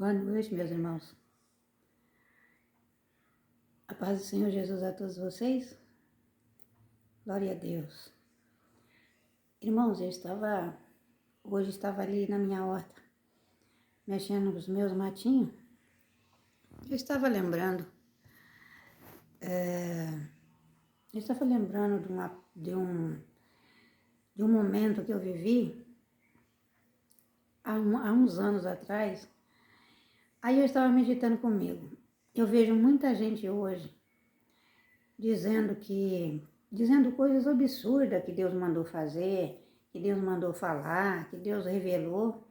Boa noite, meus irmãos. A paz do Senhor Jesus a todos vocês. Glória a Deus. Irmãos, hoje estava ali na minha horta, mexendo nos meus matinhos. Eu estava lembrando, de um momento que eu vivi há uns anos atrás. Aí eu estava meditando comigo. Eu vejo muita gente hoje dizendo coisas absurdas que Deus mandou fazer, que Deus mandou falar, que Deus revelou.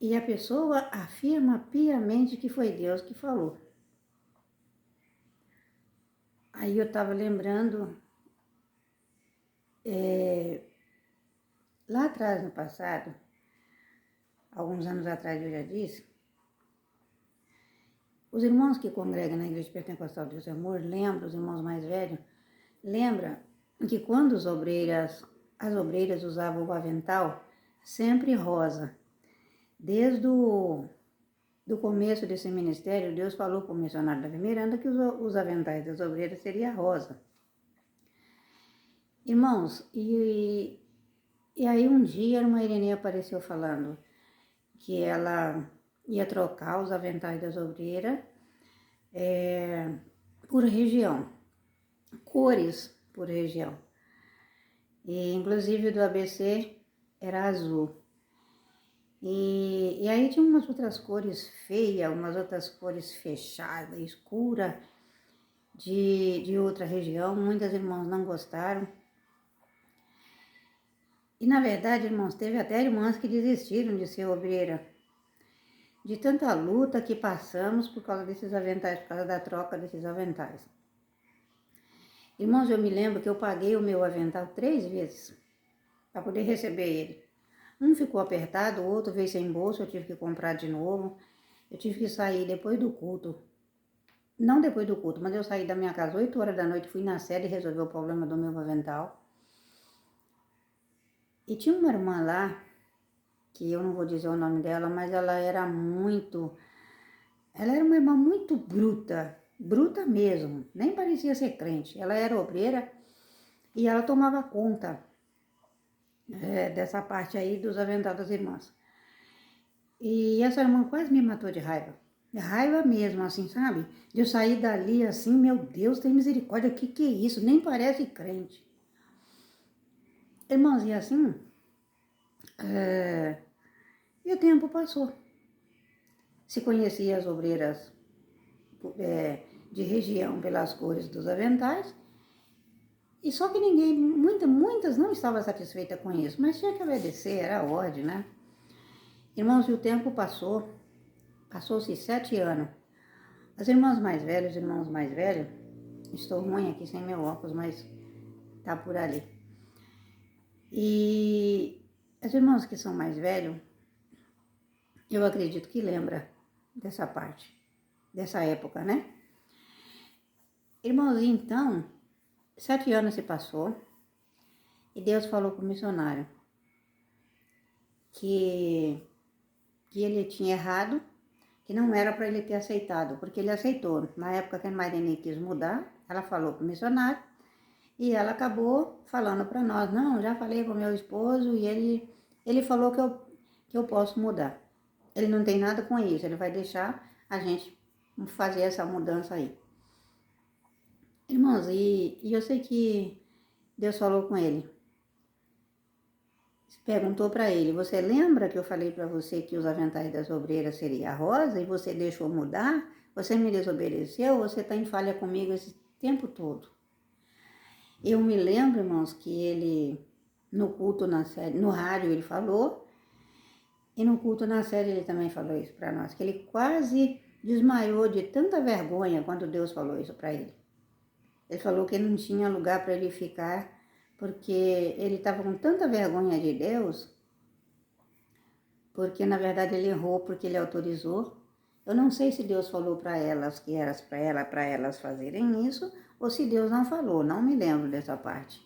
E a pessoa afirma piamente que foi Deus que falou. Aí eu estava lembrando, lá atrás no passado, alguns anos atrás eu já disse, os irmãos que congregam na Igreja Pentecostal Deus e Amor, os irmãos mais velhos, lembra que quando as obreiras usavam o avental, sempre rosa. Desde do começo desse ministério, Deus falou para o missionário da Miranda que os aventais das obreiras seriam rosa. Irmãos, e aí um dia uma Irene apareceu falando que ela ia trocar os aventais das obreiras por região, cores por região. E inclusive do ABC era azul. E aí tinha umas outras cores feias, umas outras cores fechadas, escuras, de outra região. Muitas irmãs não gostaram. E na verdade, irmãos, teve até irmãs que desistiram de ser obreira. De tanta luta que passamos por causa desses aventais, por causa da troca desses aventais. Irmãos, eu me lembro que eu paguei o meu avental 3 vezes para poder receber ele. Um ficou apertado, o outro veio sem bolso, eu tive que comprar de novo. Eu tive que sair depois do culto. Não depois do culto, mas eu saí da minha casa 8 horas da noite, fui na sede resolver o problema do meu avental. E tinha uma irmã lá, que eu não vou dizer o nome dela, mas ela era uma irmã muito bruta mesmo, nem parecia ser crente. Ela era obreira e ela tomava conta dessa parte aí dos aventais das irmãs. E essa irmã quase me matou de raiva. De raiva mesmo, assim, sabe? De eu sair dali assim, meu Deus, tem misericórdia, o que é isso? Nem parece crente. Irmãos, e assim, e o tempo passou. Se conhecia as obreiras de região pelas cores dos aventais, e só que muitas não estavam satisfeitas com isso, mas tinha que obedecer, era a ordem, né? Irmãos, e o tempo passou-se 7 anos. As irmãs mais velhas, os irmãos mais velhos, estou ruim aqui sem meu óculos, mas tá por ali. E as irmãs que são mais velhos, eu acredito que lembra dessa parte, dessa época, né? Irmãos, então, 7 anos se passou e Deus falou para o missionário que ele tinha errado, que não era para ele ter aceitado, porque ele aceitou. Na época que a Marinê quis mudar, ela falou para o missionário e ela acabou falando para nós, não, já falei com o meu esposo e ele falou que eu posso mudar. Ele não tem nada com isso, ele vai deixar a gente fazer essa mudança aí. Irmãos, e eu sei que Deus falou com ele. Perguntou para ele, você lembra que eu falei para você que os aventais das obreiras seria rosa e você deixou mudar? Você me desobedeceu? Você está em falha comigo esse tempo todo? Eu me lembro, irmãos, que ele, no culto na sede, no rádio ele falou, e no culto na sede ele também falou isso para nós, que ele quase desmaiou de tanta vergonha quando Deus falou isso para ele. Ele falou que não tinha lugar para ele ficar, porque ele estava com tanta vergonha de Deus, porque na verdade ele errou, porque ele autorizou. Eu não sei se Deus falou para elas que era para elas fazerem isso, ou se Deus não falou, não me lembro dessa parte.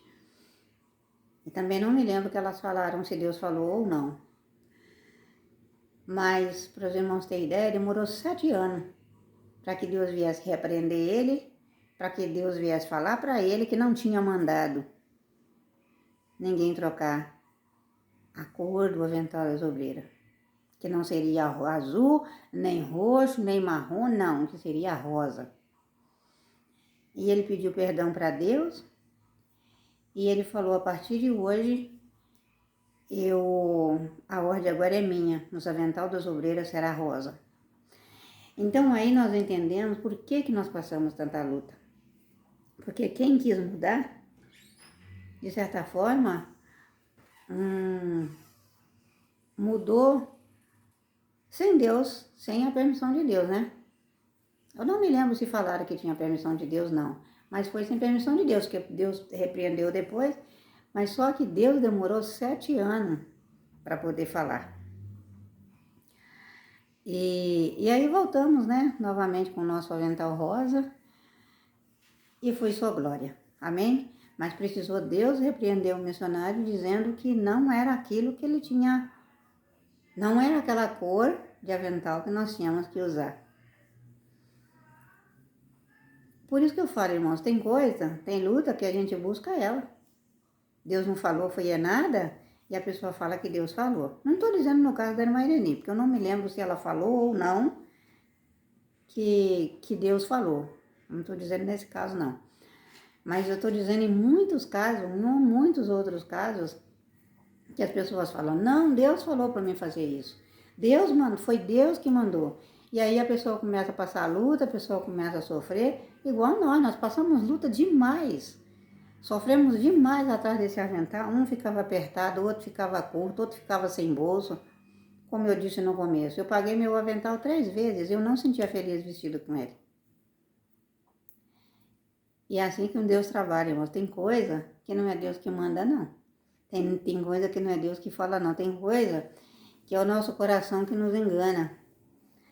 E também não me lembro que elas falaram se Deus falou ou não. Mas, para os irmãos terem ideia, demorou 7 anos para que Deus viesse repreender ele, para que Deus viesse falar para ele que não tinha mandado ninguém trocar a cor do avental das obreiras. Que não seria azul, nem roxo, nem marrom, não, que seria rosa. E ele pediu perdão para Deus e ele falou, a partir de hoje, a ordem agora é minha, nos avental das obreiras será rosa. Então aí nós entendemos por que nós passamos tanta luta. Porque quem quis mudar, de certa forma, mudou sem Deus, sem a permissão de Deus, né? Eu não me lembro se falaram que tinha permissão de Deus, não. Mas foi sem permissão de Deus, que Deus repreendeu depois. Mas só que Deus demorou 7 anos para poder falar. E aí voltamos, né? Novamente com o nosso avental rosa. E foi sua glória. Amém? Mas precisou Deus repreender o missionário dizendo que não era aquilo que ele tinha, não era aquela cor de avental que nós tínhamos que usar. Por isso que eu falo, irmãos, tem coisa, tem luta que a gente busca ela. Deus não falou, foi nada, e a pessoa fala que Deus falou. Não estou dizendo no caso da irmã Irene, porque eu não me lembro se ela falou ou não que Deus falou. Não estou dizendo nesse caso, não. Mas eu estou dizendo em muitos casos, não muitos outros casos, que as pessoas falam, não, Deus falou para mim fazer isso. Deus mandou, foi Deus que mandou. E aí a pessoa começa a passar a luta, a pessoa começa a sofrer, igual nós passamos luta demais. Sofremos demais atrás desse avental. Um ficava apertado, o outro ficava curto, outro ficava sem bolso. Como eu disse no começo, eu paguei meu avental 3 vezes, eu não sentia feliz vestido com ele. E é assim que Deus trabalha, irmãos. Tem coisa que não é Deus que manda, não. Tem coisa que não é Deus que fala, não. Tem coisa que é o nosso coração que nos engana.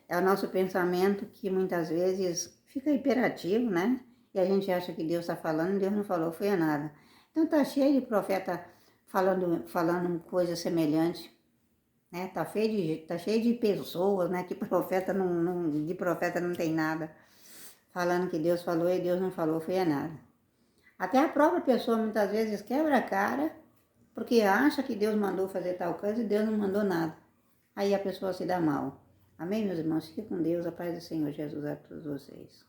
É o nosso pensamento que muitas vezes fica hiperativo, né? E a gente acha que Deus está falando, Deus não falou, foi nada. Então tá cheio de profeta falando coisa semelhante, né? Tá cheio de pessoas, né? Que de profeta não tem nada. Falando que Deus falou e Deus não falou, foi nada. Até a própria pessoa muitas vezes quebra a cara porque acha que Deus mandou fazer tal coisa e Deus não mandou nada. Aí a pessoa se dá mal. Amém, meus irmãos? Fique com Deus, a paz do Senhor Jesus a todos vocês.